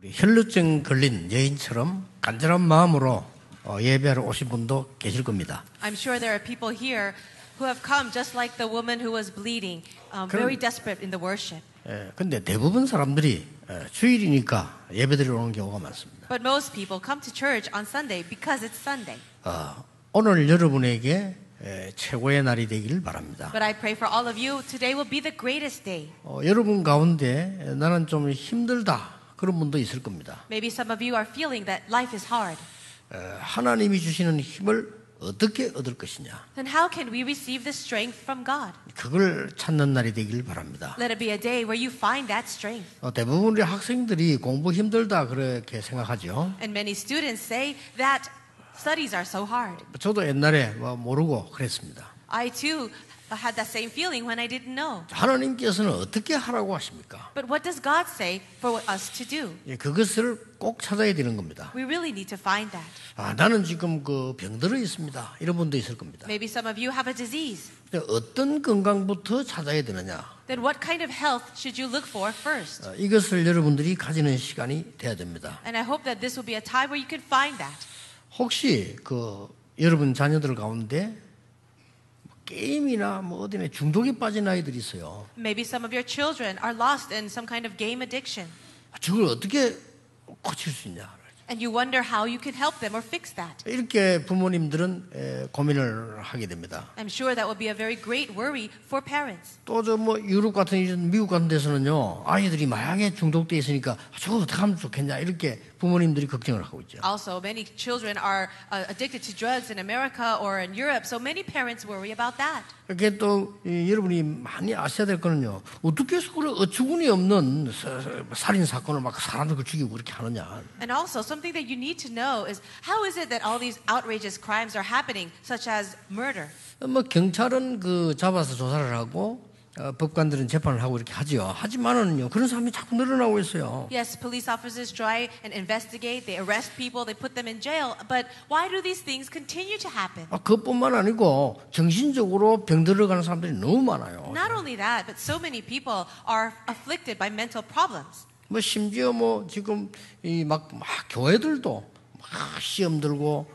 우리 혈루증 걸린 여인처럼 간절한 마음으로 예배하러 오신 분도 계실 겁니다. I'm sure there are people here who have come just like the woman who was bleeding, very desperate in the worship. 근데 대부분 사람들이 주일이니까 예배드리러 오는 경우가 많습니다. But most people come to church on Sunday because it's Sunday. 오늘 여러분에게 최고의 날이 되길 바랍니다. But I pray for all of you, today will be the greatest day. 여러분 가운데 나는 좀 힘들다 그런 분도 있을 겁니다. Maybe some of you are feeling that life is hard. 하나님이 주시는 힘을 어떻게 얻을 것이냐. Then how can we receive the strength from God? 그걸 찾는 날이 되길 바랍니다. Let it be a day where you find that strength. 대부분 우리 학생들이 공부 힘들다 그렇게 생각하죠. And many students say that studies are so hard. 저도 옛날에 모르고 그랬습니다. I too had that same feeling when I didn't know. 하나님께서는 어떻게 하라고 하십니까? But what does God say for us to do? 그것을 꼭 찾아야 되는 겁니다. We really need to find that. 나는 지금 병들어 있습니다. 이런 분도 있을 겁니다. Maybe some of you have a disease. 어떤 건강부터 찾아야 되느냐? Then what kind of health should you look for first? 이것을 여러분들이 가지는 시간이 돼야 됩니다. And I hope that this will be a time where you can find that. 혹시 여러분 자녀들 가운데 게임이나 어디에 중독에 빠진 아이들이 있어요. Maybe some of your children are lost in some kind of game addiction. 저걸 어떻게 고칠 수 있냐? And you wonder how you can help them or fix that. 이렇게 부모님들은 고민을 하게 됩니다. I'm sure that will be a very great worry for parents. 또 유럽 같은 미국 같은 데서는요 아이들이 마약에 중독돼 있으니까 저거 어떻게 하면 좋겠냐 이렇게 부모님들이 걱정을 하고 있죠. Also, many children are addicted to drugs in America or in Europe, so many parents worry about that. 이렇게 또 여러분이 많이 아셔야 될 거는요 어떻게 해서 그래 어처구니 없는 살인 사건을 막 사람들 죽이고 그렇게 하느냐. And also, something that you need to know is how is it that all these outrageous crimes are happening, such as murder? 경찰은 잡아서 조사를 하고 법관들은 재판을 하고 이렇게 하죠. 하지만은요 그런 사람이 자꾸 늘어나고 있어요. Yes, police officers try and investigate. They arrest people. They put them in jail. But why do these things continue to happen? 그것뿐만 아니고 정신적으로 병들어가는 사람들이 너무 많아요. Not only that, but so many people are afflicted by mental problems. 심지어 지금 막 교회들도 막 시험 들고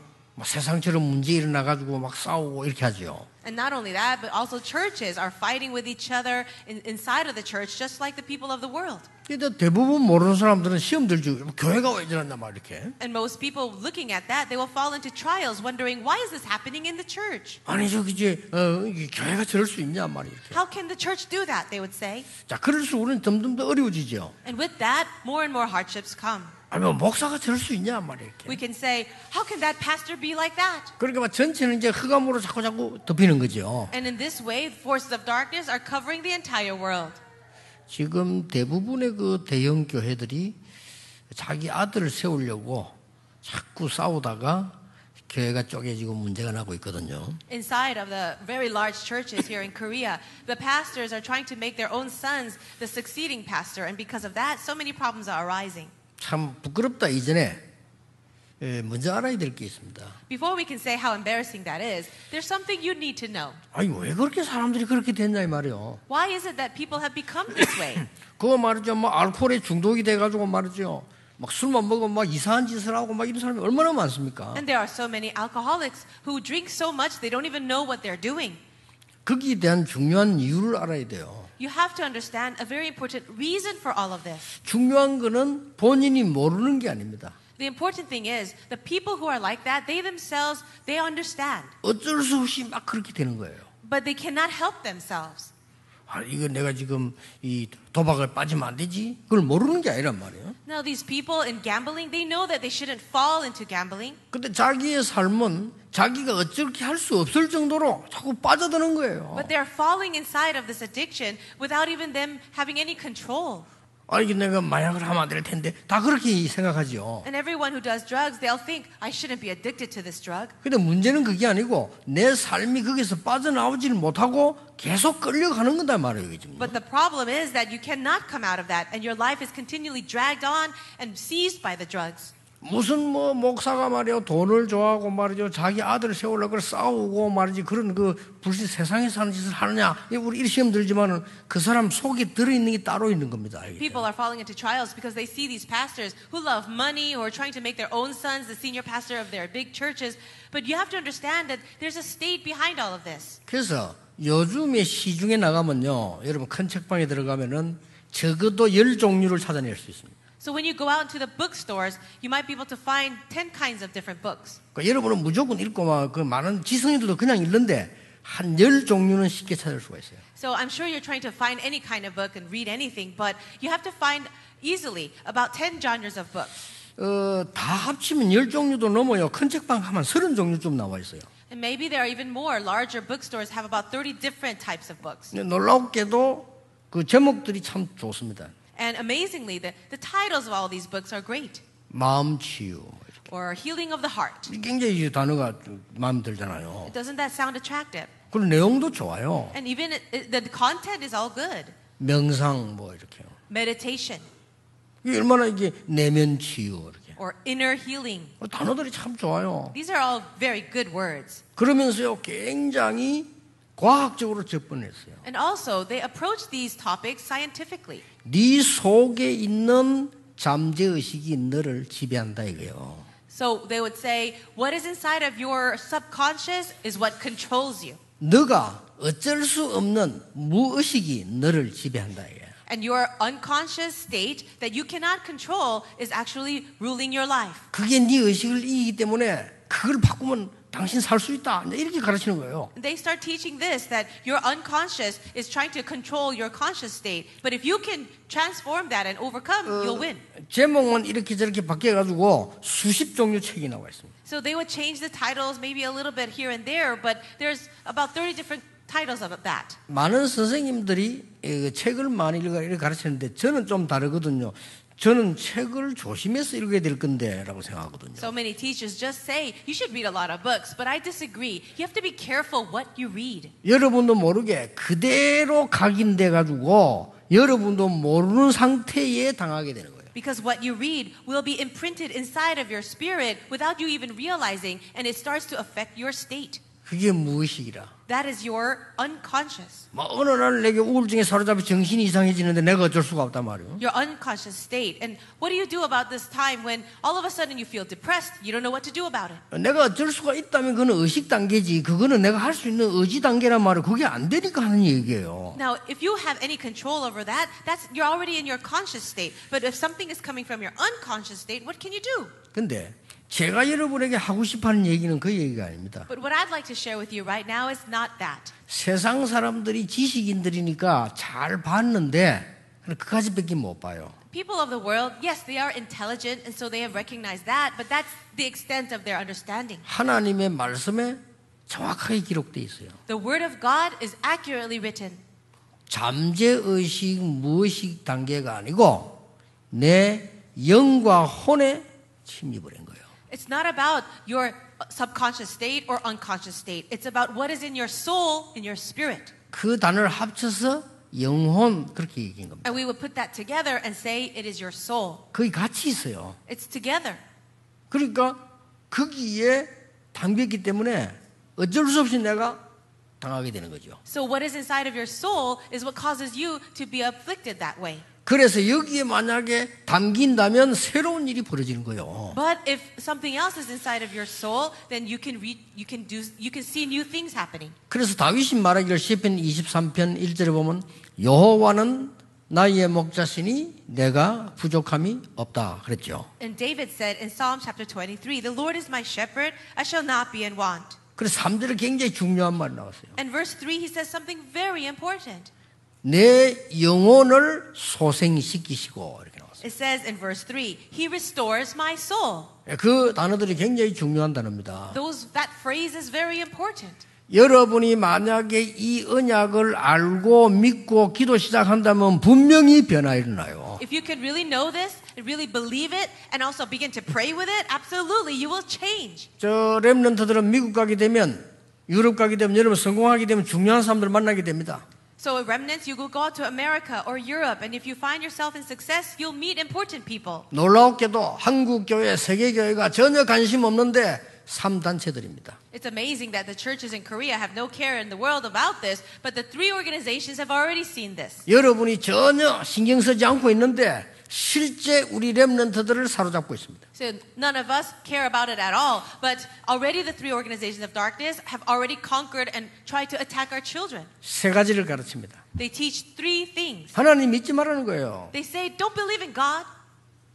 세상처럼 문제 일어나가지고 막 싸우고 이렇게 하죠. And not only that, but also churches are fighting with each other inside of the church, just like the people of the world. 근데 대부분 모르는 사람들은 시험 들지 교회가 왜 저랬나 막 이렇게. And most people looking at that, they will fall into trials, wondering why is this happening in the church? 아니 교회가 저럴 수 있냐 말이 이렇게. How can the church do that? They would say. 자, 그럴수록 우리는 점점 더 어려워지죠. And with that, more and more hardships come. 아니면 목사가 저럴 수 있냐 말이 이렇게. We can say, how can that pastor be like that? 그러니까 전체는 이제 흑암으로 자꾸 덮이는 거죠. And in this way, the forces of darkness are covering the entire world. 지금 대부분의 대형 교회들이 자기 아들을 세우려고 자꾸 싸우다가 교회가 쪼개지고 문제가 나고 있거든요. Inside of the very large churches here in Korea, the pastors are trying to make their own sons the succeeding pastor, and because of that, so many problems are arising. 참 부끄럽다 이전에 먼저 알아야 될 게 있습니다. Before we can say how embarrassing that is, there's something you need to know. 아니 왜 그렇게 사람들이 그렇게 됐냐 이 말이요. Why is it that people have become this way? 그거 말이죠. 알코올에 중독이 돼가지고 말이죠. 막 술만 먹으면 막 이상한 짓을 하고 막 이런 사람이 얼마나 많습니까? And there are so many alcoholics who drink so much they don't even know what they're doing. 거기에 대한 중요한 이유를 알아야 돼요. You have to understand a very important reason for all of this. 중요한 거는 본인이 모르는 게 아닙니다. The important thing is the people who are like that, they themselves, they understand. 어쩔 수 없이 막 그렇게 되는 거예요. But they cannot help themselves. 이거 내가 지금 이 도박을 빠지면 안 되지? 그걸 모르는 게 아니란 말이에요. Now these people in gambling, they know that they shouldn't fall into gambling. 근데 자기의 삶은 자기가 어떻게 할 수 없을 정도로 자꾸 빠져드는 거예요. But they're falling inside of this addiction without even them having any control. 이게 내가 마약을 하면 안 될 텐데 다 그렇게 생각하죠. And everyone who does drugs, they'll think, I shouldn't be addicted to this drug. 근데 문제는 그게 아니고 내 삶이 거기서 빠져나오지를 못하고 계속 끌려가는 거다 말이에요. 지금. But the problem is that you cannot come out of that, and your life is continually dragged on and seized by the drugs. 무슨 뭐 목사가 말이요 돈을 좋아하고 말이죠 자기 아들 세우려고 그래 싸우고 말이지 그런 그 불신 세상에 사는 짓을 하느냐 우리 이 시험 들지만은 그 사람 속에 들어 있는 게 따로 있는 겁니다. People are falling into trials because they see these pastors who love money or are trying to make their own sons the senior pastor of their big churches. But you have to understand that there's a state behind all of this. 그래서 요즘에 시중에 나가면요 여러분 큰 책방에 들어가면은 적어도 10종류를 찾아낼 수 있습니다. So when you go out into the bookstores, you might be able to find 10 kinds of different books. 그러니까 여러분은 무조건 읽고 막 그 많은 지성인들도 그냥 읽는데 한 10종류는 쉽게 찾을 수가 있어요. So I'm sure you're trying to find any kind of book and read anything, but you have to find easily about 10 genres of books. 다 합치면 10종류도 넘어요. 큰 책방 하면 30종류쯤 나와 있어요. And maybe there are even more. Larger bookstores have about 30 different types of books. 놀랍게도 그 제목들이 참 좋습니다. And amazingly, the titles of all these books are great. 마음 치유. Or healing of the heart. 굉장히 이 단어가 마음에 들잖아요. Doesn't that sound attractive? 그리고 내용도 좋아요. And even the content is all good. 명상 뭐 이렇게요. Meditation. 이게 얼마나 이게 내면 치유 이렇게. Or inner healing. 단어들이 참 좋아요. These are all very good words. 그러면서요 굉장히 과학적으로 접근했어요. And also, they approach these topics scientifically. 네 속에 있는 잠재의식이 너를 지배한다 이거예요. So they would say, what is inside of your subconscious is what controls you. 너가 어쩔 수 없는 무의식이 너를 지배한다 이거예요. And your unconscious state that you cannot control is actually ruling your life. 그게 네 의식을 이기기 때문에 그걸 바꾸면 당신 살 수 있다. 이렇게 가르치는 거예요. They start teaching this, that your unconscious is trying to control your conscious state. But if you can transform that and overcome, you'll win. 제목만 이렇게 저렇게 바뀌어가지고 수십 종류 책이 나와 있습니다. So they would change the titles maybe a little bit here and there, but there's about 30 different titles of that. 많은 선생님들이 책을 많이 이렇게 가르치는데 저는 좀 다르거든요. 저는 책을 조심해서 읽어야 될 건데라고 생각하거든요. So many teachers just say you should read a lot of books, but I disagree. You have to be careful what you read. 여러분도 모르게 그대로 각인돼 가지고 여러분도 모르는 상태에 당하게 되는 거예요. Because what you read will be imprinted inside of your spirit without you even realizing, and it starts to affect your state. 그게 무의식이라. That is your unconscious. 뭐 어느 날 내게 우울증에 사로잡혀 정신이 이상해지는데 내가 어쩔 수가 없단 말이에요. Your unconscious state. And what do you do about this time when all of a sudden you feel depressed? You don't know what to do about it. 내가 어쩔 수가 있다면 그거는 의식 단계지. 그거는 내가 할 수 있는 의지 단계란 말은 그게 안 되니까 하는 얘기예요. Now, if you have any control over that, you're already in your conscious state. But if something is coming from your unconscious state, what can you do? 근데 제가 여러분에게 하고 싶어하는 얘기는 그 얘기가 아닙니다. But what I'd like to share with you right now is not that. 세상 사람들이 지식인들이니까 잘 봤는데 그까지밖에 못 봐요. People of the world, yes, they are intelligent, and so they have recognized that, but that's the extent of their understanding. 하나님의 말씀에 정확하게 기록되어 있어요. The word of God is accurately written. 잠재의식, 무의식 단계가 아니고 내 영과 혼에 침입을 한 거예요. It's not about your subconscious state or unconscious state. It's about what is in your soul, in your spirit. 그 단어를 합쳐서 영혼 그렇게 얘기한 겁니다. And we would put that together and say it is your soul. 거기 같이 있어요. It's together. 그러니까 거기에 담겼기 때문에 어쩔 수 없이 내가 당하게 되는 거죠. So what is inside of your soul is what causes you to be afflicted that way. 그래서 여기에 만약에 담긴다면 새로운 일이 벌어지는 거예요. But if something else is inside of your soul, then you can see new things happening. 그래서 다윗이 말하기를 시편 23편 1절에 보면 여호와는 나의 목자시니 내가 부족함이 없다 그랬죠. And David said in Psalm chapter 23, the Lord is my shepherd, I shall not be in want. 그래서 3절에 굉장히 중요한 말이 나왔어요. And verse 3 he says something very important. 내 영혼을 소생시키시고 이렇게 나왔어요. It says in verse 3, he restores my soul. 그 단어들이 굉장히 중요한 단어입니다. That phrase is very important. 여러분이 만약에 이 언약을 알고 믿고 기도 시작한다면 분명히 변화 일어나요. If you can really know this, really believe it, and also begin to pray with it, absolutely you will change. 저 렘넌트들은 미국 가게 되면 유럽 가게 되면 여러분 성공하게 되면 중요한 사람들 만나게 됩니다. So remnants, you will go out to America or Europe, and if you find yourself in success, you'll meet important people. 놀랍게도 한국 교회, 세계 교회가 전혀 관심 없는데 3단체들입니다. It's amazing that the churches in Korea have no care in the world about this, but the 3 organizations have already seen this. 여러분이 전혀 신경 쓰지 않고 있는데 실제 우리 렘넌트들을 사로잡고 있습니다. So none of us care about it at all, but already the 3 organizations of darkness have already conquered and tried to attack our children. 세 가지를 가르칩니다. They teach 3 things. 하나님 믿지 말라는 거예요. They say, don't believe in God.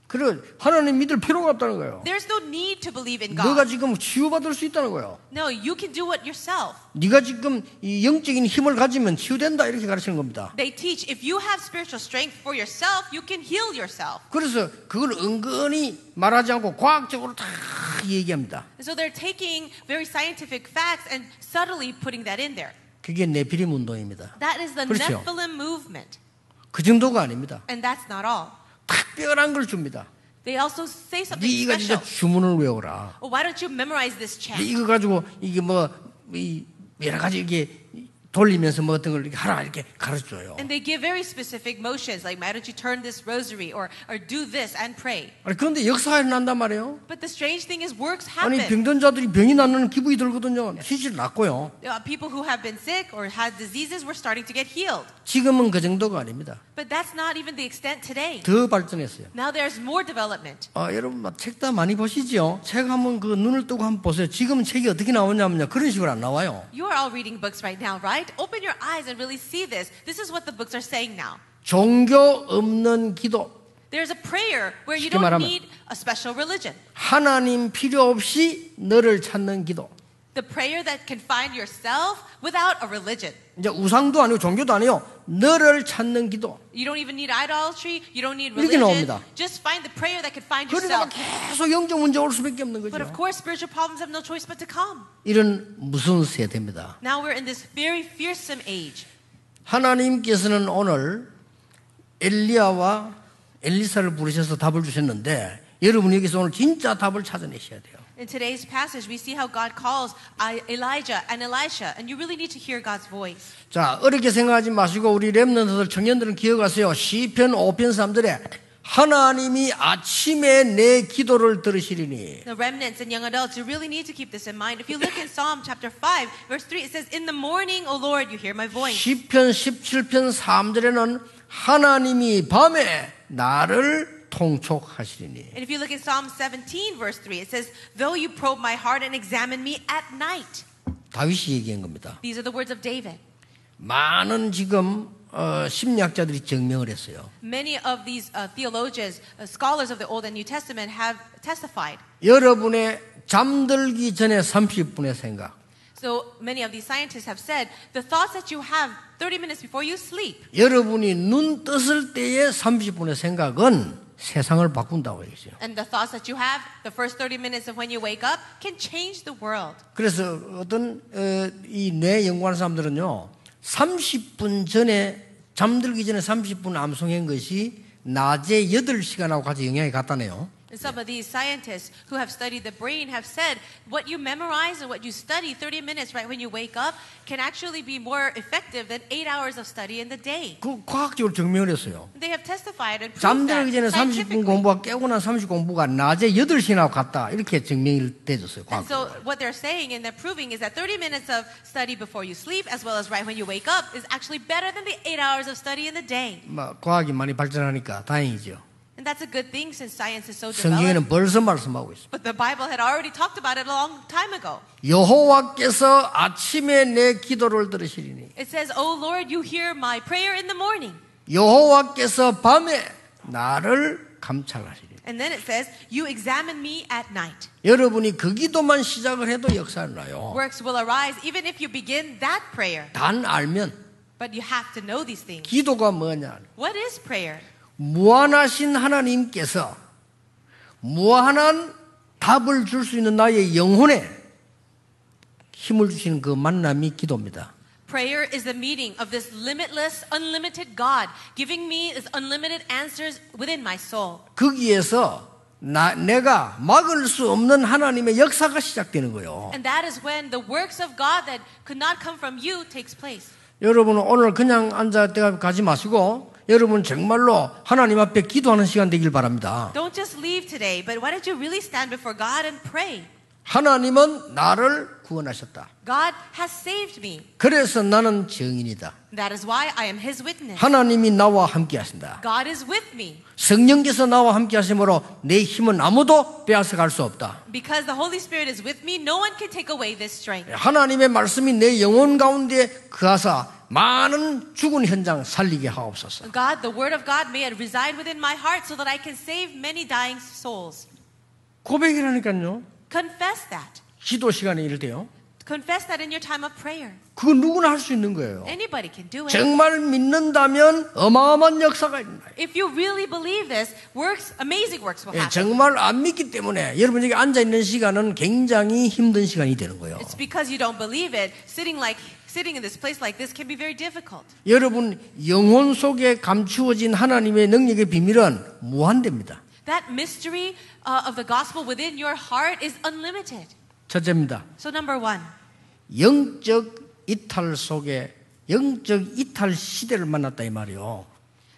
그래, 하나님 믿을 필요가 없다는 거예요. There's no need to believe in 너가 God. 지금 치유받을 수 있다는 거예요. No, you can do it yourself. 네가 지금 이 영적인 힘을 가지면 치유된다 이렇게 가르치는 겁니다. They teach if you have spiritual strength for yourself, you can heal yourself. 그래서 그걸 은근히 말하지 않고 과학적으로 다 얘기합니다. And so they're taking very scientific facts and subtly putting that in there. 그게 네피림 운동입니다. That is the 그렇죠. Nephilim movement. 그 정도가 아닙니다. And that's not all. 특별한 걸 줍니다. They also say something 네가 진짜 special. 주문을 외워라. Oh, why don't you memorize this chant? 이거 가지고 이게 이 여러 가지 이게 돌리면서 뭐 어떤 걸 이렇게 하라 이렇게 가르쳐줘요. And they give very specific motions, like why don't you turn this rosary or do this and pray. 아니, 그런데 역사가 일어난단 말이에요. But the strange thing is works 아니 happen. 병든 자들이 병이 낫는 기분이 들거든요. 실질 낫고요. People who have been sick or had diseases were starting to get healed. 지금은 그 정도가 아닙니다. But that's not even the extent today. 더 발전했어요. Now there's more development. 여러분 책 다 많이 보시죠. 책 한번 그 눈을 뜨고 한번 보세요. 지금 책이 어떻게 나오냐면요. 그런 식으로 안 나와요. You are all reading books right now, right? Open your eyes and really see this. This is what the books are saying now. 종교 없는 기도. There's a prayer where you 쉽게 don't 말하면 need a special religion. 하나님 필요 없이 너를 찾는 기도. The prayer that can find yourself without a religion. 이제 우상도 아니고 종교도 아니요. 너를 찾는 기도. You don't even need idolatry. You don't need 이렇게 religion. 나옵니다. Just find the prayer that can find 그러다가 yourself. 계속 영적 문제 올 수밖에 없는 But of 거죠. course, spiritual problems have no choice but to come. 이런 무서운 세대입니다. Now we're in this very fearsome age. 하나님께서는 오늘 엘리야와 엘리사를 부르셔서 답을 주셨는데 여러분 여기서 오늘 진짜 답을 찾아내셔야 돼요. In today's passage, we see how God calls Elijah and Elisha, and you really need to hear God's voice. 자, 어렵게 생각하지 마시고 우리 렘넌트들 청년들은 기억하세요. 시편 5편 3절에 하나님이 아침에 내 기도를 들으시리니. The remnants and young adults, you really need to keep this in mind. If you look in Psalm chapter 5, verse 3, it says, "In the morning, O Lord, you hear my voice." 시편 17편 3절에는 하나님이 밤에 나를 통촉하시리니. And if you look in Psalm 17, verse 3, it says, "Though you probe my heart and examine me at night." 다윗이 얘기한 겁니다. These are the words of David. 많은 지금 심리학자들이 증명을 했어요. Many of these theologians, scholars of the Old and New Testament have testified. 여러분의 잠들기 전에 30분의 생각. So many of these scientists have said the thoughts that you have 30 minutes before you sleep. 여러분이 눈 떴을 때의 30분의 생각은 세상을 바꾼다고 얘기했어요. And the thoughts that you have the first 30 minutes of when you wake up can change the world. 그래서 어떤 이 뇌 연구하는 사람들은요. 30분 전에 잠들기 전에 30분 암송한 것이 낮에 8시간하고 같이 영향이 같다네요. And some of these scientists who have studied the brain have said what you memorize and what you study 30 minutes right when you wake up can actually be more effective than 8 hours of study in the day. 그 과학적으로 증명을 했어요. They have testified and proved 잠들기 전에 that 30분 scientifically. 공부와 깨고 난 30분 공부가 낮에 8시간하고 같다. 이렇게 증명이 돼졌어요. And so 과학적으로. what they're saying and they're proving is that 30 minutes of study before you sleep as well as right when you wake up is actually better than the 8 hours of study in the day. 과학이 많이 발전하니까 다행이죠. And that's a good thing since science is so developed. 성경에는 벌써 말씀하고 있습니다. But the Bible had already talked about it a long time ago. 여호와께서 아침에 내 기도를 들으시리니 It says, "Oh Lord, you hear my prayer in the morning." 여호와께서 밤에 나를 감찰하시리니. And then it says, "You examine me at night." 여러분이 그 기도만 시작을 해도 역사를 나요. Works will arise even if you begin that prayer. 단 알면 But you have to know these things. 기도가 뭐냐. What is prayer? 무한하신 하나님께서 무한한 답을 줄 수 있는 나의 영혼에 힘을 주시는 그 만남이 기도입니다. Prayer is the meeting of this limitless, unlimited God, giving me His unlimited answers within my soul. 거기에서 내가 막을 수 없는 하나님의 역사가 시작되는 거예요. And that is when the works of God that could not come from you takes place. 여러분은 오늘 그냥 앉아 가지 마시고 여러분 정말로 하나님 앞에 기도하는 시간 되길 바랍니다. Don't just leave today, but why don't you really stand before God and pray? 하나님은 나를 구원하셨다. God has saved me. 그래서 나는 증인이다. That is why I am His witness. 하나님이 나와 함께 하신다. God is with me. 성령께서 나와 함께 하심으로 내 힘은 아무도 빼앗아갈 수 없다. Because the Holy Spirit is with me, no one can take away this strength. 하나님의 말씀이 내 영혼 가운데 그하사 많은 죽은 현장 살리게 하옵소서. God, the Word of God may reside within my heart so that I can save many dying souls. 고백이라니까요. Confess that. 기도 시간에 이럴 때요. Confess that in your time of prayer. 그거 누구나 할 수 있는 거예요. Anybody can do it. 정말 믿는다면 어마어마한 역사가 있는 거예요. If you really believe this, amazing works will happen. 정말 안 믿기 때문에 여러분 여기 앉아 있는 시간은 굉장히 힘든 시간이 되는 거예요. It's because you don't believe it. Sitting in this place like this can be very difficult. 여러분 영혼 속에 감추어진 하나님의 능력의 비밀은 무한대입니다. That mystery of the gospel within your heart is unlimited. 첫째입니다. So number one, 영적 이탈 속에 영적 이탈 시대를 만났다 이 말이요.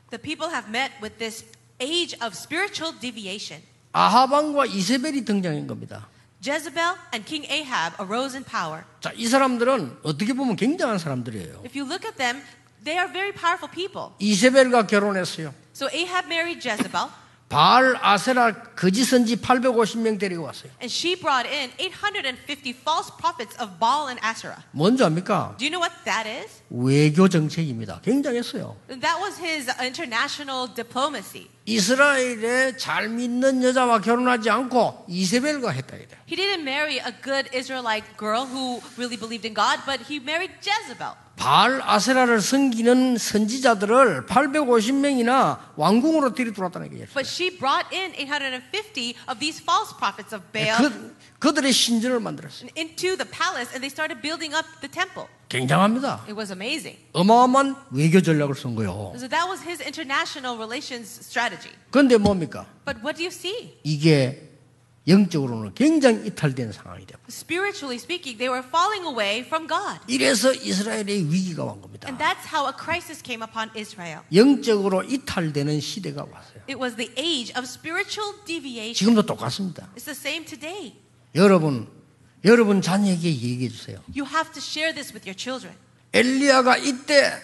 the people have met with this age of spiritual deviation. 아하방과 이세벨이 등장한 겁니다. Jezebel and King Ahab arose in power. 자, 이 사람들은 어떻게 보면 굉장한 사람들이에요. If you look at them, they are very powerful people. 이세벨과 결혼했어요. So Ahab married Jezebel. 바알 아세라 거짓 선지 850명 데리고 왔어요. And she brought in 850 false prophets of Baal and Asherah. 뭔지 압니까? Do you know what that is? 외교 정책입니다. 굉장했어요. That was his international diplomacy. 이스라엘에 잘 믿는 여자와 결혼하지 않고 이세벨과 했다 이래. He didn't marry a good Israelite girl who really believed in God, but he married Jezebel. 바알 아세라를 섬기는 선지자들을 850명이나 왕궁으로 들이들어왔다는 얘기예요. But she brought in 850 of these false prophets of Baal 그들의 신전을 만들었어요. into the palace, and they started building up the temple. 굉장합니다. It was amazing. 어마어마한 외교 전략을 쓴 거예요. So that was his international relations strategy. 그런데 뭡니까? But what do you see? 이게 영적으로는 굉장히 이탈된 상황이 돼요. Spiritually speaking, they were falling away from God. 이래서 이스라엘의 위기가 온 겁니다. And that's how a crisis came upon Israel. 영적으로 이탈되는 시대가 왔어요. It was the age of spiritual deviation. 지금도 똑같습니다. It's the same today. 여러분 자녀에게 얘기해 주세요. You have to share this with your children. 엘리야가 이때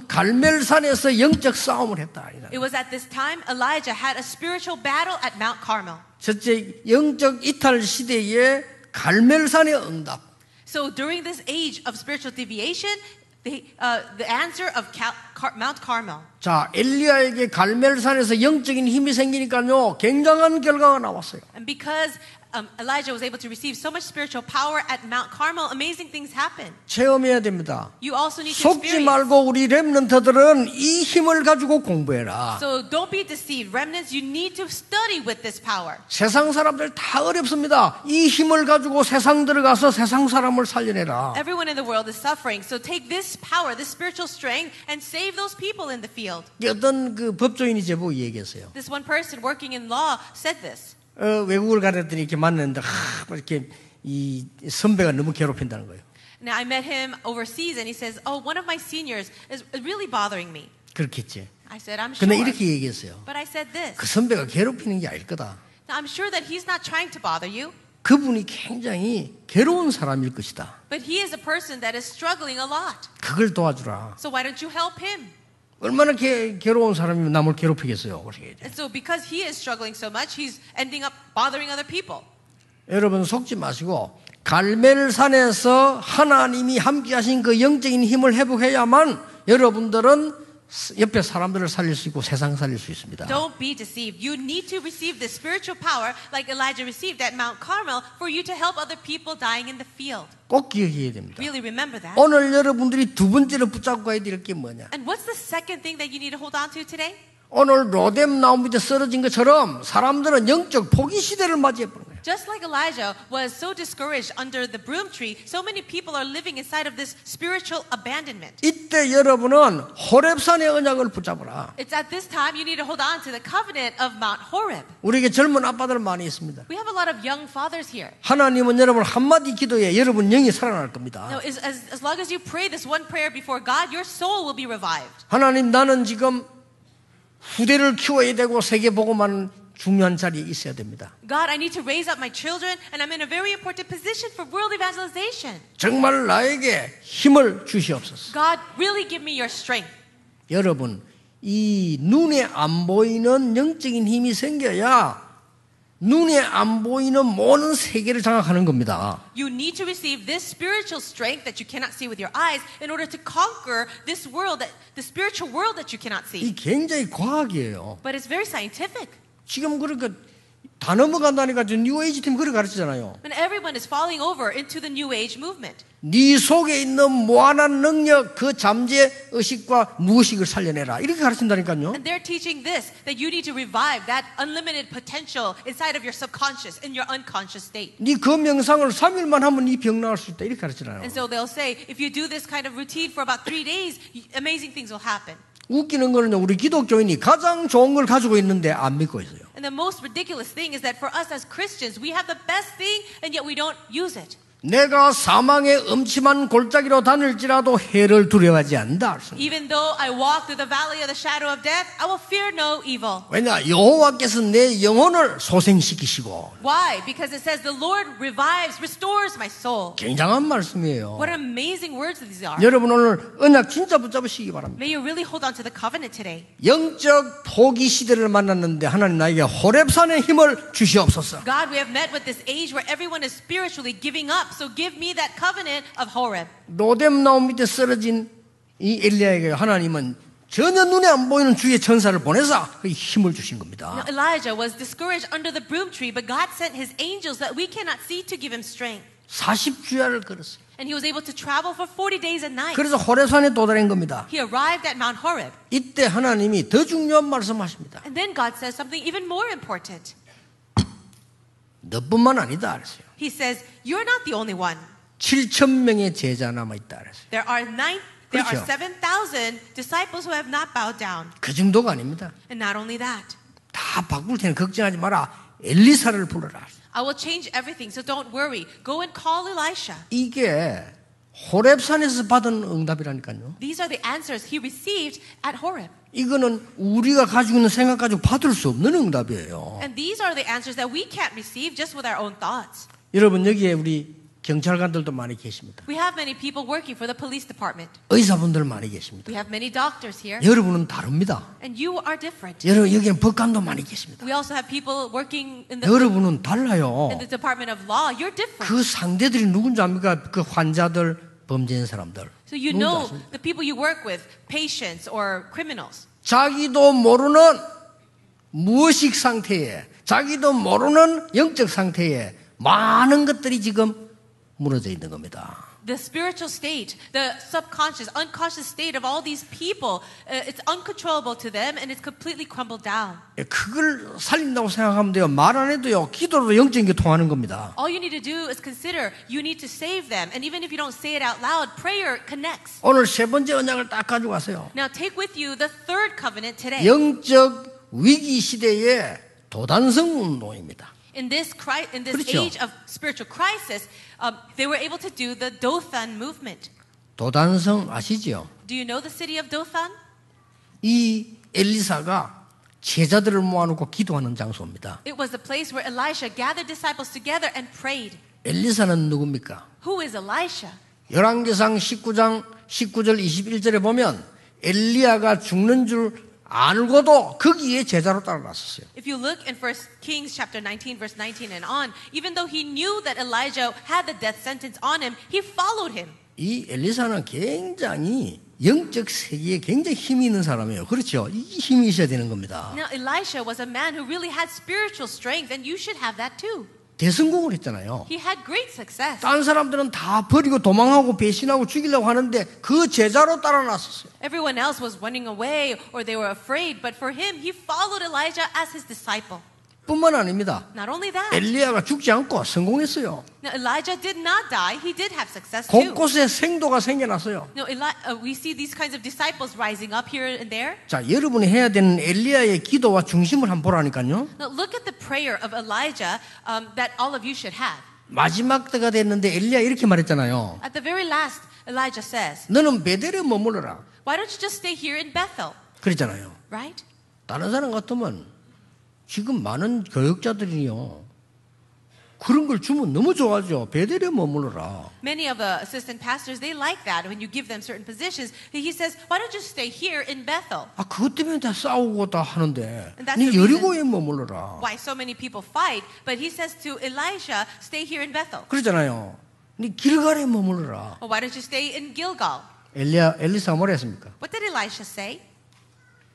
갈멜산에서 영적 싸움을 했다. It was at this time Elijah had a spiritual battle at Mount Carmel. 첫째 영적 이탈 시대에 갈멜산의 응답. So during this age of spiritual deviation, the answer of Mount Carmel. 자, 엘리야에게 갈멜산에서 영적인 힘이 생기니까요, 굉장한 결과가 나왔어요. And because Elijah was able to receive so much spiritual power at Mount Carmel, amazing things happened. 체험해야 됩니다. You also need to 속지 experience. 말고 우리 렘넌트들은 이 힘을 가지고 공부해라. So don't be deceived. Remnants, you need to study with this power. 세상 사람들 다 어렵습니다. 이 힘을 가지고 세상 들어가서 세상 사람을 살려내라. Everyone in the world is suffering. So take this power, this spiritual strength, and save those people in the field. 어떤 그 법조인이 제보고 얘기했어요. This one person working in law said this. 외국을 가랬더니 이렇게 만났는데 이렇게 이 선배가 너무 괴롭힌다는 거예요. Now I met him overseas, and he says, "Oh, one of my seniors is really bothering me." 그렇겠지. I said, "I'm sure." 근데 이렇게 얘기했어요. But I said this. 그 선배가 괴롭히는 게 아닐 거다. Now, I'm sure that he's not trying to bother you, 그분이 굉장히 괴로운 사람일 것이다. but he is a person that is struggling a lot. 그걸 도와주라. So why don't you help him? 얼마나 괴로운 사람이면 남을 괴롭히겠어요. And so because he is struggling so much, he's ending up bothering other people. 여러분 속지 마시고 갈멜산에서 하나님이 함께하신 그 영적인 힘을 회복해야만 여러분들은 옆에 사람들을 살릴 수 있고 세상 살릴 수 있습니다. Don't be deceived. You need to receive the spiritual power like Elijah received at Mount Carmel for you to help other people dying in the field. 꼭 기억해야 됩니다. Really remember that. 오늘 여러분들이 두 번째로 붙잡고 가야 될 게 뭐냐? And what's the second thing that you need to hold on to today? 오늘 로뎀 나무 밑에 쓰러진 것처럼 사람들은 영적 포기 시대를 맞이해 보는 거예요. Just like Elijah was so discouraged under the broom tree, so many people are living inside of this spiritual abandonment. 이때 여러분은 호렙산의 언약을 붙잡으라. It's at this time you need to hold on to the covenant of Mount Horeb. 우리에게 젊은 아빠들 많이 있습니다. We have a lot of young fathers here. 하나님은 여러분 한마디 기도에 여러분 영이 살아날 겁니다. Now, as long as you pray this one prayer before God, your soul will be revived. 하나님, 나는 지금 후대를 키워야 되고 세계 복음하는 중요한 자리에 있어야 됩니다. God, I need to raise up my children, and I'm in a very important position for world evangelization. 정말 나에게 힘을 주시옵소서. God, really give me your strength. 여러분, 이 눈에 안 보이는 영적인 힘이 생겨야 눈에 안 보이는 모든 세계를 장악하는 겁니다. You need to receive this spiritual strength that you cannot see with your eyes in order to conquer this world, the spiritual world that you cannot see. 이 굉장히 과학이에요. But it's very scientific. 지금 그러니까 다 넘어간다니까 뉴에이지 팀 그렇게 가르치잖아요. And everyone is falling over into the New Age movement. 네 속에 있는 무한한 능력, 그 잠재 의식과 무의식을 살려내라. 이렇게 가르친다니까요. And they're teaching this, that you need to revive that unlimited potential inside of your subconscious, in your unconscious state. 네 그 명상을 3일만 하면 네 병 나을 수 있다. 이렇게 가르치잖아요. And so they'll say, if you do this kind of routine for about 3 days, amazing things will happen. 웃기는 거는요, 우리 기독교인이 가장 좋은 걸 가지고 있는데 안 믿고 있어요. And the most ridiculous thing is that for us as Christians, we have the best thing, and yet we don't use it. 내가 사망의 음침한 골짜기로 다닐지라도 해를 두려워하지 않는다. Even though I walk through the valley of the shadow of death, I will fear no evil. 왜냐? 여호와께서 내 영혼을 소생시키시고. Why? Because it says the Lord revives, restores my soul. 굉장한 말씀이에요. What amazing words these are. 여러분 오늘 언약 진짜 붙잡으시기 바랍니다. May you really hold on to the covenant today. 영적 포기 시대를 만났는데 하나님 나에게 호렙산의 힘을 주시옵소서. God, we have met with this age where everyone is spiritually giving up. So give me that covenant of Horeb. 로뎀 나무 밑에 쓰러진 이 엘리야에게 하나님은 전혀 눈에 안 보이는 주의 천사를 보내서 그 힘을 주신 겁니다. Now, Elijah was discouraged under the broom tree, but God sent his angels that we cannot see to give him strength. 40주야를 걸었어요. And he was able to travel for 40 days and nights. 그래서 호렙산에 도달한 겁니다. He arrived at Mount Horeb. 이때 하나님이 더 중요한 말씀하십니다. And then God says something even more important. 너뿐만 아니다 그랬어요. He says, you're not the only one. 7,000명의 제자 남아 있다 그랬어요. There are 그렇죠. 7,000 disciples who have not bowed down. 그 정도가 아닙니다. And not only that, 다 바꿀 테니 걱정하지 마라. 엘리사를 불러라. I will change everything, so don't worry. Go and call Elisha. 이게 호렙산에서 받은 응답이라니까요. These are the answers he received at Horeb. 이거는 우리가 가지고 있는 생각 가지고 받을 수 없는 응답이에요. And these are the answers that we can't receive just with our own thoughts. 여러분 여기에 우리 경찰관들도 많이 계십니다. We have many people working for the police department. 의사분들 많이 계십니다. We have many doctors here. 여러분은 다릅니다. And you are different. 여러분 여기엔 법관도 많이 계십니다. We also have people working in the 여러분은 달라요. Department of Law. You're different. 그 상대들이 누군지 압니까? 그 환자들, 범죄인 사람들. So you know the people you work with, patients or criminals. 자기도 모르는 무의식 상태에, 자기도 모르는 영적 상태에 많은 것들이 지금 무너져 있는 겁니다. The spiritual state, the subconscious, unconscious state of all these people, it's uncontrollable to them and it's completely crumbled down. 그걸 살린다고 생각하면 돼요. 말 안 해도요. 기도로 영적인 게 통하는 겁니다. All you need to do is consider you need to save them. And even if you don't say it out loud, prayer connects. 오늘 세 번째 언약을 딱 가지고 가세요. Now take with you the third covenant today. 영적 위기 시대의 도단성 운동입니다. In this 그렇죠. age of spiritual crisis, they were able to do the Dothan movement. 도단성 아시죠? Do you know the city of Dothan? 이 엘리사가 제자들을 모아놓고 기도하는 장소입니다. It was the place where Elisha gathered disciples together and prayed. 엘리사는 누굽니까? Who is Elisha? 열왕기상 19장 19절 21절에 보면 엘리야가 죽는 줄 알고도 거기에 제자로 따라갔었어요. If you look in 1 Kings chapter 19 verse 19 and on, even though he knew that Elijah had the death sentence on him, he followed him. 이 엘리사는 굉장히 영적 세계에 굉장히 힘이 있는 사람이에요. 그렇죠? 이 힘이 있어야 되는 겁니다. Now Elisha was a man who really had spiritual strength, and you should have that too. 대성공을 했잖아요. He had great success. 다른 사람들은 다 버리고 도망하고 배신하고 죽이려고 하는데 그 제자로 따라났었어요. Everyone else was running away or they were afraid, but for him, he followed Elijah as his disciple. 뿐만 아닙니다. Not only that, 엘리야가 죽지 않고 성공했어요. now Elijah did not die. He did have success too. 곳곳에 생도가 생겨났어요. No, we see these kinds of disciples rising up here and there. 자, 여러분이 해야 되는 엘리야의 기도와 중심을 한번 보라니까요. Now look at the prayer of Elijah that all of you should have. 마지막 때가 됐는데 엘리야 이렇게 말했잖아요. At the very last, Elijah says, 너는 베델에 머물러라. why don't you just stay here in Bethel, 그랬잖아요. right? 다른 사람 같으면 지금 많은 교역자들이요. 그런 걸 주면 너무 좋아하죠. 베델에 머물러라. Many of the assistant pastors, they like that when you give them certain positions. He says, why don't you stay here in Bethel? 아, 그것 때문에 다 싸우고 다 하는데 And that's 네 the 여리고에 머물러라. Why so many people fight, but he says to Elisha, stay here in Bethel. 그러잖아요. 네 길갈에 머물러라. Or why don't you stay in Gilgal? 엘리사가 뭐라 했습니까? What did Elisha say?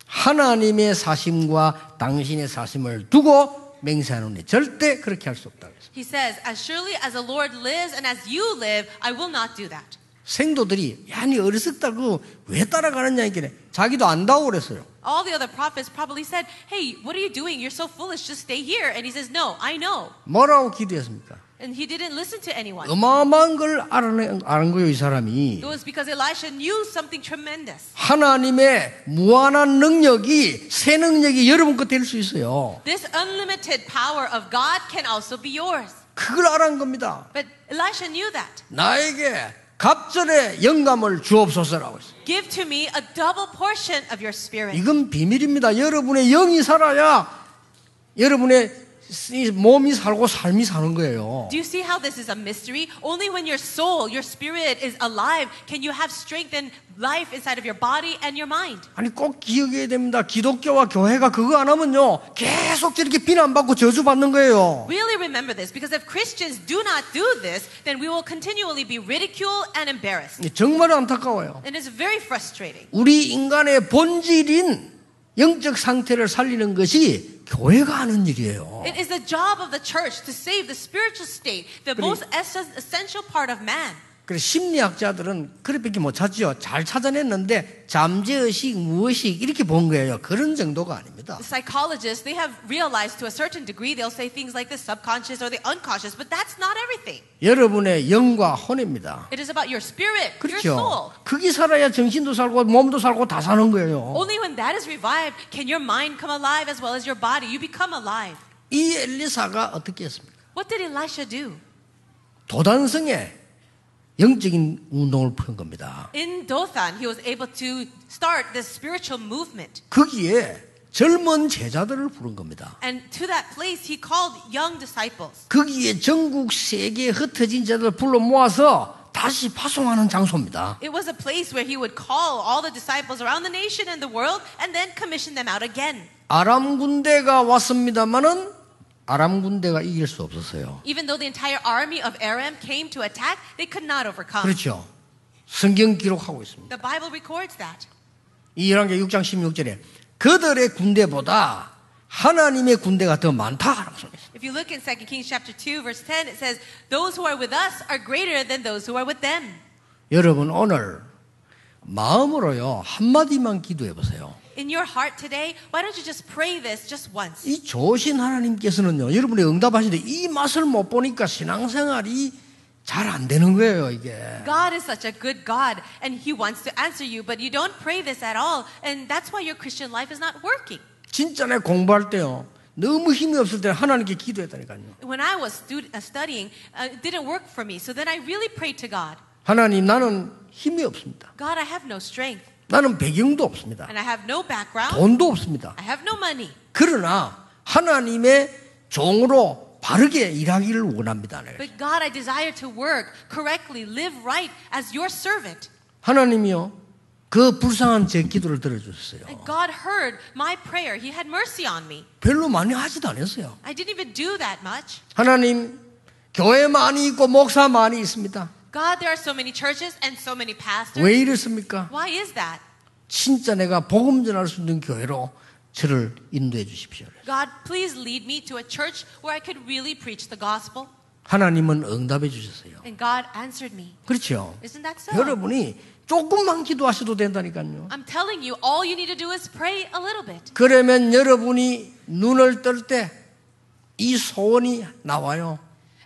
하나님의 사심과 당신의 사심을 두고 맹세하노니 절대 그렇게 할 수 없다. He says, as surely as the Lord lives and as you live, I will not do that. 생도들이 야, 니 어리석다고 왜 따라가느냐 이게 자기도 안다고 그랬어요. All the other prophets probably said, hey, what are you doing? You're so foolish. Just stay here. And he says, no, I know. 뭐라고 기도했습니까? And he didn't listen to anyone. 어마어마한 걸 아는 거예요, 이 사람이. It was because Elisha knew something tremendous. 하나님의 무한한 능력이 새 능력이 여러분 것 될 수 있어요. This unlimited power of God can also be yours. 그걸 알아낸 겁니다. But Elisha knew that. 나에게 갑절의 영감을 주옵소서라고 했어요. Give to me a double portion of your spirit. 이건 비밀입니다. 여러분의 영이 살아야 여러분의 몸이 살고 삶이 사는 거예요. Do you see how this is a mystery? Only when your soul, your spirit is alive can you have strength and life inside of your body and your mind. 아니 꼭 기억해야 됩니다. 기독교와 교회가 그거 안 하면요 계속 저렇게 비난받고 저주받는 거예요. Really remember this, because if Christians do not do this, then we will continually be ridiculed and embarrassed. 정말 안타까워요. And it's very frustrating. 우리 인간의 본질인 영적 상태를 살리는 것이 교회가 하는 일이에요. It is the job of the church to save the spiritual state, the most essential part of man. 그래서 심리학자들은 그렇게 못 찾지요. 잘 찾아냈는데 잠재의식, 무의식 이렇게 본 거예요. 그런 정도가 아닙니다. The psychologists, they have realized to a certain degree, they'll say things like the subconscious or the unconscious, but that's not everything. 여러분의 영과 혼입니다. It is about your spirit, your 그렇죠. soul. 그게 살아야 정신도 살고 몸도 살고 다 사는 거예요. Only when that is revived can your mind come alive as well as your body. You become alive. 이 엘리사가 어떻게 했습니까? What did Elisha do? 도단성에 영적인 운동을 푼 겁니다. In Dothan, he was able to start this spiritual movement. 거기에 젊은 제자들을 부른 겁니다. And to that place, he called young disciples. 거기에 전국 세계에 흩어진 자들을 불러 모아서 다시 파송하는 장소입니다. It was a place where he would call all the disciples around the nation and the world and then commission them out again. 아람 군대가 왔습니다마는 아람 군대가 이길 수 없었어요. Even though the entire army of Aram came to attack, they could not overcome. 그렇죠. 성경 기록하고 있습니다. The Bible records that. 이 열왕기 6장 16절에 그들의 군대보다 하나님의 군대가 더 많다라고 써있어요. If you look in 2 Kings chapter 2 verse 10, it says, those who are with us are greater than those who are with them. 여러분 오늘 마음으로요 한마디만 기도해 보세요. In your heart today, why don't you just pray this just once? 이 좋으신 하나님께서는요 여러분이 응답하시는데 이 맛을 못 보니까 신앙생활이 잘 안 되는 거예요 이게. God is such a good God and He wants to answer you, but you don't pray this at all, and that's why your Christian life is not working. 진짜 내 공부할 때요 너무 힘이 없을 때 하나님께 기도했다니까요. When I was studying, it didn't work for me, so then I really prayed to God. 하나님 나는 힘이 없습니다. God, I have no strength, 나는 배경도 없습니다. and I have no background, 돈도 없습니다. I have no money. 그러나 하나님의 종으로 바르게 일하기를 원합니다. But God, I desire to work correctly, live right as your servant. 하나님이요 그 불쌍한 제 기도를 들어주셨어요. And God heard my prayer. He had mercy on me. 별로 많이 하지도 않았어요. I didn't even do that much. 하나님 교회 많이 있고 목사 많이 있습니다. God, there are so many churches and so many pastors. 왜 이렇습니까? Why is that? 진짜 내가 복음 전할 수 있는 교회로 저를 인도해 주십시오. God, please lead me to a church where I could really preach the gospel. 하나님은 응답해 주셨어요. And God answered me. 그렇죠. Isn't that so? 여러분이 조금만 기도하셔도 된다니까요. I'm telling you, all you need to do is pray a little bit. 그러면 여러분이 눈을 뜰 때 이 소원이 나와요.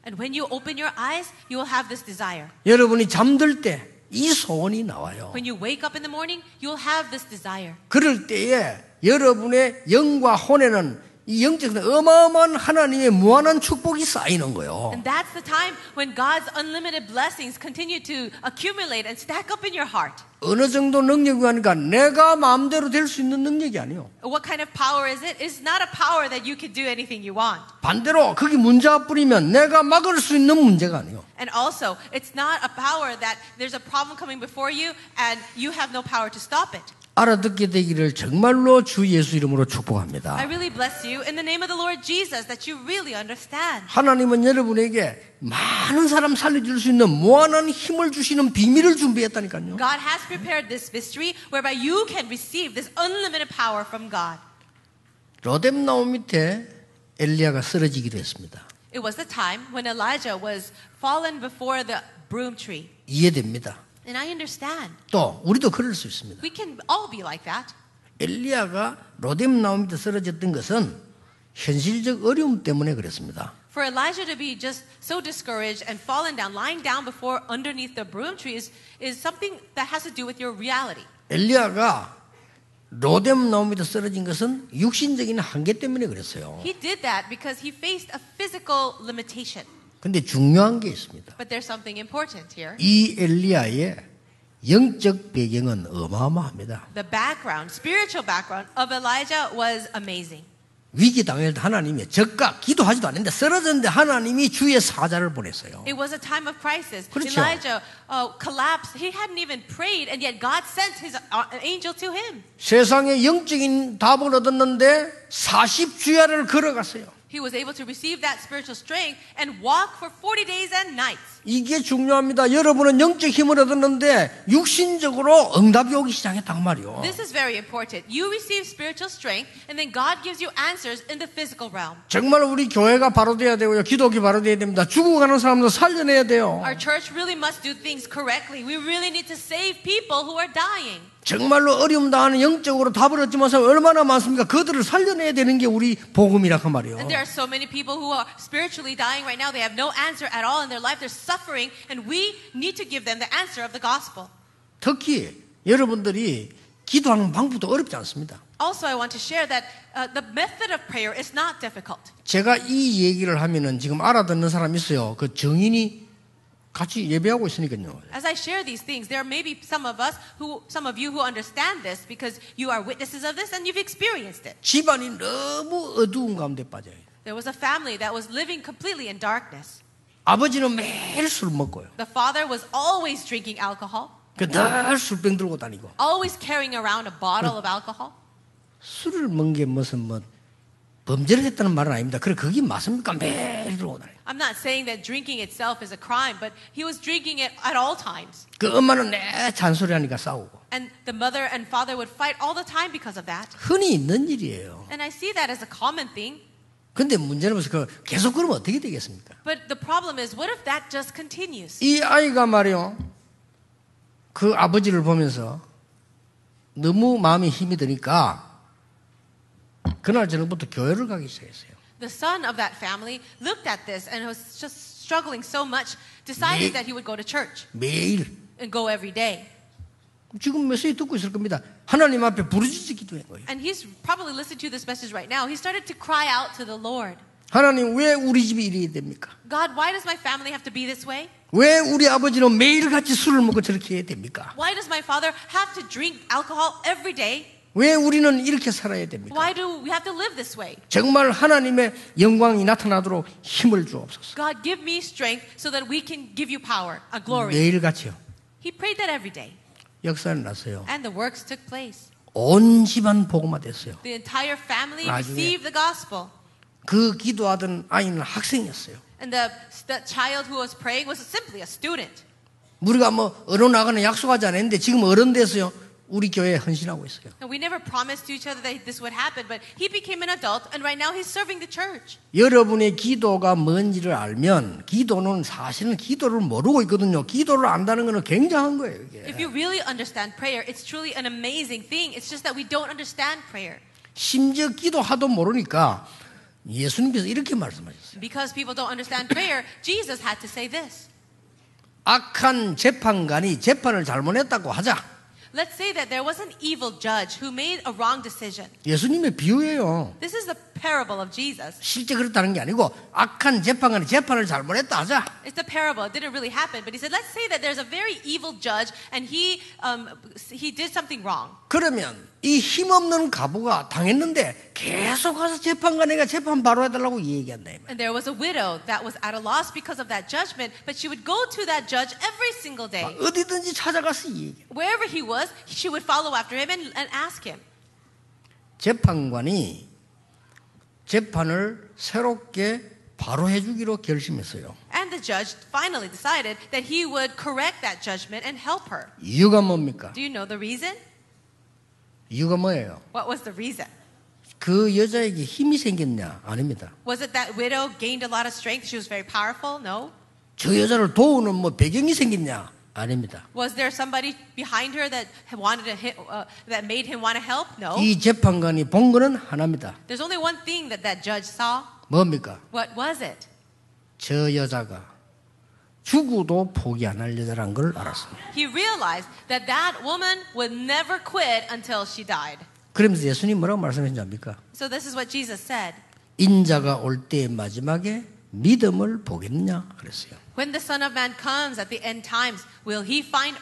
And when you open your eyes, you will have this desire. 여러분이 잠들 때 이 소원이 나와요. When you wake up in the morning, you'll have this desire. 그럴 때에 여러분의 영과 혼에는 이 영적 어마어마한 하나님의 무한한 축복이 쌓이는 거예요. And that's the time when God's unlimited blessings continue to accumulate and stack up in your heart. 어느 정도 능력이 하니까 내가 마음대로 될 수 있는 능력이 아니에요. What kind of power is it? It's not a power that you can do anything you want. 반대로 거기 문제가 뿌리면 내가 막을 수 있는 문제가 아니에요. And also, it's not a power that there's a problem coming before you and you have no power to stop it. 알아듣게 되기를 정말로 주 예수 이름으로 축복합니다. I really bless you in the name of the Lord Jesus that you really understand. 하나님은 여러분에게 많은 사람 살려줄 수 있는 무한한 힘을 주시는 비밀을 준비했다니까요. God has prepared this mystery whereby you can receive this unlimited power from God. 로뎀나무 밑에 엘리야가 쓰러지기로 했습니다. It was the time when Elijah was fallen before the broom tree. 이해됩니다. And I understand. 또 우리도 그럴 수 있습니다. We can all be like that. 엘리야가 로뎀나무 밑에 쓰러졌던 것은 현실적 어려움 때문에 그랬습니다. For Elijah to be just so discouraged and fallen down, lying down before underneath the broom tree is something that has to do with your reality. 엘리야가 로뎀나무 밑에 쓰러진 것은 육신적인 한계 때문에 그랬어요. He did that because he faced a physical limitation. 근데 중요한 게 있습니다. But there's something important here. 이 엘리야의 영적 배경은 어마어마합니다. The background, spiritual background of Elijah was amazing. 위기 당할 때 하나님이 적가 기도하지도 않는데 쓰러졌는데 하나님이 주의 사자를 보냈어요. It was a time of crisis. 그렇죠. Elijah collapsed. He hadn't even prayed, and yet God sent His angel to him. 세상에 영적인 답을 얻었는데 40주야를 걸어갔어요. He was able to receive that spiritual strength and walk for 40 days and nights. 이게 중요합니다. 여러분은 영적 힘을 얻었는데 육신적으로 응답이 오기 시작했단 말이요. This is very important. You receive spiritual strength, and then God gives you answers in the physical realm. 정말 우리 교회가 바로 돼야 되고요. 기독이 바로 돼야 됩니다. 죽어가는 사람도 살려내야 돼요. Our church really must do things correctly. We really need to save people who are dying. 정말로 어려움 당하는 영적으로 답을 얻지만 얼마나 많습니까? 그들을 살려내야 되는 게 우리 복음이라 그 말이에요. And there are so many people who are spiritually dying right now. They have no answer at all in their life. They're suffering, and we need to give them the answer of the gospel. 특히 여러분들이 기도하는 방법도 어렵지 않습니다. Also, I want to share that the method of prayer is not difficult. 제가 이 얘기를 하면은 지금 알아듣는 사람 있어요. 그 정인이 같이 예배하고 있으니까요. As I share these things, there may be some of you who understand this because you are witnesses of this and you've experienced it. 집안이 너무 어두운 가운데 빠져요. There was a family that was living completely in darkness. 아버지는 매일 술 먹고요. The father was always drinking alcohol, 늘 술병 들고 다니고. always carrying around a bottle of alcohol. 술을 먹은 게 무슨 범죄를 했다는 말은 아닙니다. 그래 그게 맞습니까? 매일 들고 다니고. I'm not saying that drinking itself is a crime, but he was drinking it at all times. 그 엄마는 내 잔소리하니까 싸우고. And the mother and father would fight all the time because of that. 흔히 있는 일이에요. And I see that as a common thing. 근데 문제는 계속 그러면 어떻게 되겠습니까? But the problem is, what if that just continues? 이 아이가 말이요. 그 아버지를 보면서 너무 마음에 힘이 드니까 그날 저녁부터 교회를 가기 시작했어요. The son of that family looked at this and was just struggling so much, decided that he would go to church 매일. and go every day. 지금 메시지 듣고 있을 겁니다. 하나님 앞에 부르짖기 기도한 거예요. And he's probably listening to this message right now. He started to cry out to the Lord. 하나님 왜 우리 집이 이래야 됩니까? God, why does my family have to be this way? 왜 우리 아버지는 매일같이 술을 먹고 저렇게 해야 됩니까? Why does my father have to drink alcohol every day? 왜 우리는 이렇게 살아야 됩니까? Why do we have to live this way? 정말 하나님의 영광이 나타나도록 힘을 주옵소서. God, give me strength so that we can give you power, a glory. 매일같이요. He prayed that every day. 역사는 났어요. And the works took place. 온 집안 복음화 됐어요. The entire family 나중에 received the gospel. 그 기도하던 아이는 학생이었어요. And the child who was praying was simply a student. 우리가 어느 나가는 약속하지 않았는데 지금 어른 돼서요. 우리 교회에 헌신하고 있어요. And we never promised to each other that this would happen, but he became an adult, and right now he's serving the church. 여러분의 기도가 뭔지를 알면 기도는 사실은 기도를 모르고 있거든요. 기도를 안다는 것은 굉장한 거예요. 이게. If you really understand prayer, it's truly an amazing thing. It's just that we don't understand prayer. 심지어 기도하도 모르니까 예수님께서 이렇게 말씀하셨어요. Because people don't understand prayer, Jesus had to say this. 악한 재판관이 재판을 잘못했다고 하자. Let's say that there was an evil judge who made a wrong decision. 예수님의 비유예요. This is the parable of Jesus. 실제 그렇다는 게 아니고 악한 재판관이 재판을 잘못했다 하자. It's the parable. It didn't really happen, but he said, let's say that there's a very evil judge and he did something wrong. 그러면 이 힘없는 가부가 당했는데 계속 가서 재판관에게 재판 바로 해달라고 얘기한다. And there was a widow that was at a loss because of that judgment, but she would go to that judge every single day. 어디든지 찾아가서 얘기. Wherever he was, she would follow after him and ask him. 재판관이 재판을 새롭게 바로 해주기로 결심했어요. And the judge finally decided that he would correct that judgment and help her. 이유가 뭡니까? Do you know the reason? 이유가 뭐예요? What was the reason? 그 여자에게 힘이 생겼냐? 아닙니다. Was it that widow gained a lot of strength? She was very powerful? No. 저 여자를 도우는 뭐 배경이 생겼냐? 아닙니다. Was there somebody behind her that wanted to that made him want to help? No. 이 재판관이 본 거는 하나입니다. There's only one thing that that judge saw. 뭡니까? What was it? 저 여자가 죽어도 포기 안 할 여자란 걸 알았습니다. He realized that that woman would never quit until she died. 그러면서 예수님 뭐라고 말씀하셨는지 압니까? So this is what Jesus said. 인자가 올 때의 마지막에 믿음을 보겠느냐 그랬어요. When the Son of Man comes at the end times, will he find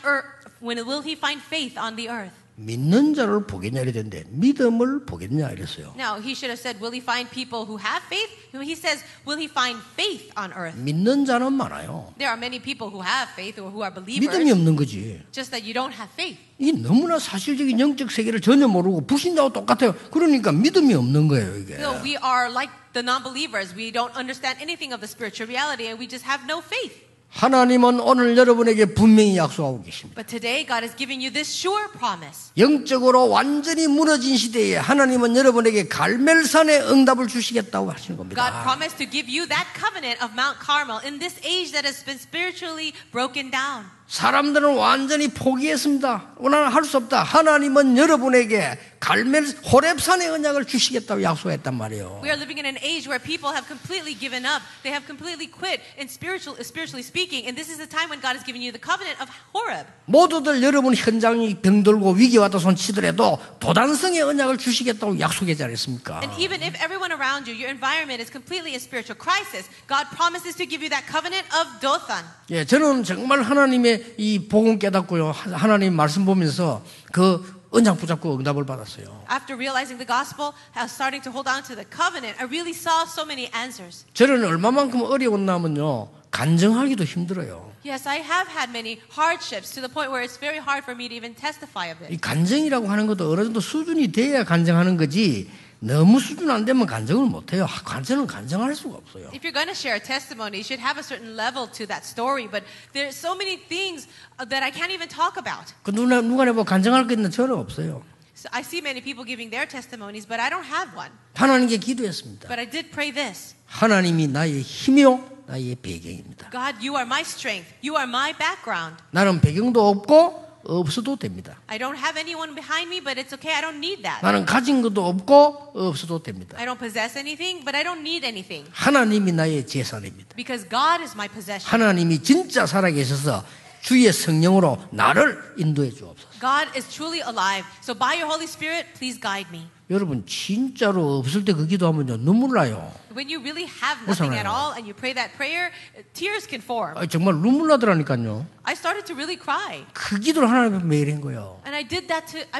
faith on the earth? 믿는 자를 보겠냐 이랬는데 믿음을 보겠냐 이랬어요. Now he should have said, will he find people who have faith? He says, will he find faith on earth? 믿는 자는 많아요. There are many people who have faith or who are believers. 믿음이 없는 거지. Just that you don't have faith. 이 너무나 사실적인 영적 세계를 전혀 모르고 불신자하고 똑같아요. 그러니까 믿음이 없는 거예요 이게. So we are like the non-believers. We don't understand anything of the spiritual reality and we just have no faith. 하나님은 오늘 여러분에게 분명히 약속하고 계십니다. But today God is giving you this sure promise. 영적으로 완전히 무너진 시대에 하나님은 여러분에게 갈멜산의 응답을 주시겠다고 하시는 God 겁니다. promised to give you that covenant of Mount Carmel in this age that has been spiritually broken down. 사람들은 완전히 포기했습니다. 나는 할 수 없다. 하나님은 여러분에게 갈멜 호렙산의 언약을 주시겠다고 약속했단 말이에요. We are living in an age where people have completely given up. They have completely quit in spiritually speaking. And this is the time when God is giving you the covenant of Horeb. 모두들 여러분 현장이 병들고 위기와 손 치더라도 도단성의 언약을 주시겠다고 약속하지 않았습니까? And even if everyone around you, your environment is completely in spiritual crisis, God promises to give you that covenant of Dothan. 예, 저는 정말 하나님의 이 복음 깨닫고요. 하나님 말씀 보면서 그 언약 붙잡고 응답을 받았어요. After realizing the gospel, starting to hold on to the covenant, I really saw so many answers. 저는 얼마만큼 어려웠냐면요. 간증하기도 힘들어요. Yes, I have had many hardships to the point where it's very hard for me to even testify of 이 it. 간증이라고 하는 것도 어느 정도 수준이 돼야 간증하는 거지. 너무 수준 안 되면 간증을 못 해요. 간증은 간증할 수가 없어요. If you're going to share a testimony, you should have a certain level to that story. But there's so many things that I can't even talk about. 그 누가 뭐 간증할 게 있는 저는 없어요. So I see many people giving their testimonies, but I don't have one. 하나님께 기도했습니다. But I did pray this. 하나님이 나의 힘이요, 나의 배경입니다. God, you are my strength. You are my background. 나는 배경도 없고 없어도 됩니다. I don't have anyone behind me, but it's okay. I don't need that. 나는 가진 것도 없고 없어도 됩니다. I don't possess anything, but I don't need anything. 하나님이 나의 재산입니다. Because God is my possession. 하나님이 진짜 살아계셔서 주의 성령으로 나를 인도해 주옵소서. God is truly alive. So by your Holy Spirit, please guide me. 여러분 진짜로 없을 때 그 기도하면요 눈물 나요. When you really have nothing at all and you pray that prayer, tears can form. 정말 눈물 나더라니까요. I started to really cry. 그 기도를 하나님 앞에 매일 한 거예요. And I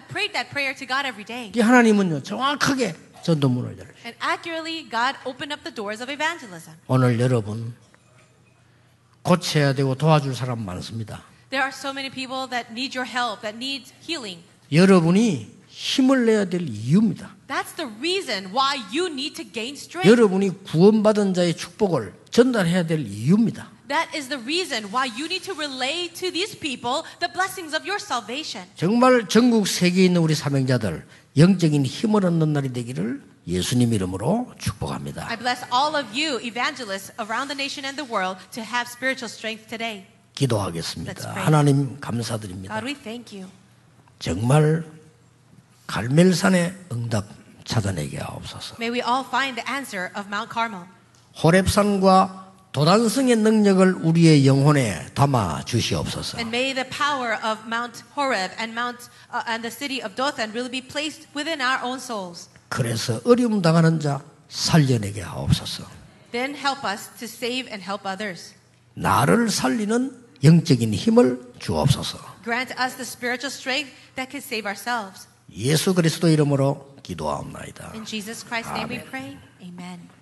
prayed that prayer to God every day. 이 하나님은요 정확하게 전도문을 열어요. And accurately, God opened up the doors of evangelism. 오늘 여러분 고쳐야 되고 도와줄 사람 많습니다. There are so many people that need your help, that need healing. 여러분이 힘을 내야 될 이유입니다. That's the reason why you need to gain strength. 여러분이 구원받은 자의 축복을 전달해야 될 이유입니다. That is the reason why you need to relay to these people the blessings of your salvation. 정말 전국 세계에 있는 우리 사명자들 영적인 힘을 얻는 날이 되기를 예수님 이름으로 축복합니다. I bless all of you evangelists around the nation and the world to have spiritual strength today. 기도하겠습니다. 하나님 감사드립니다. God, we thank you. 정말 갈멜산의 응답 찾아내게 하옵소서. May we all find the answer of Mount Carmel. 호렙산과 도단성의 능력을 우리의 영혼에 담아 주시옵소서. And may the power of Mount Horeb and and the city of Dothan really be placed within our own souls. 그래서 어려움 당하는 자 살려내게 하옵소서. Then help us to save and help others. 나를 살리는 영적인 힘을 주옵소서. Grant us the spiritual strength that can save ourselves. 예수 그리스도 이름으로 기도하옵나이다. In Jesus Christ's name we pray. Amen.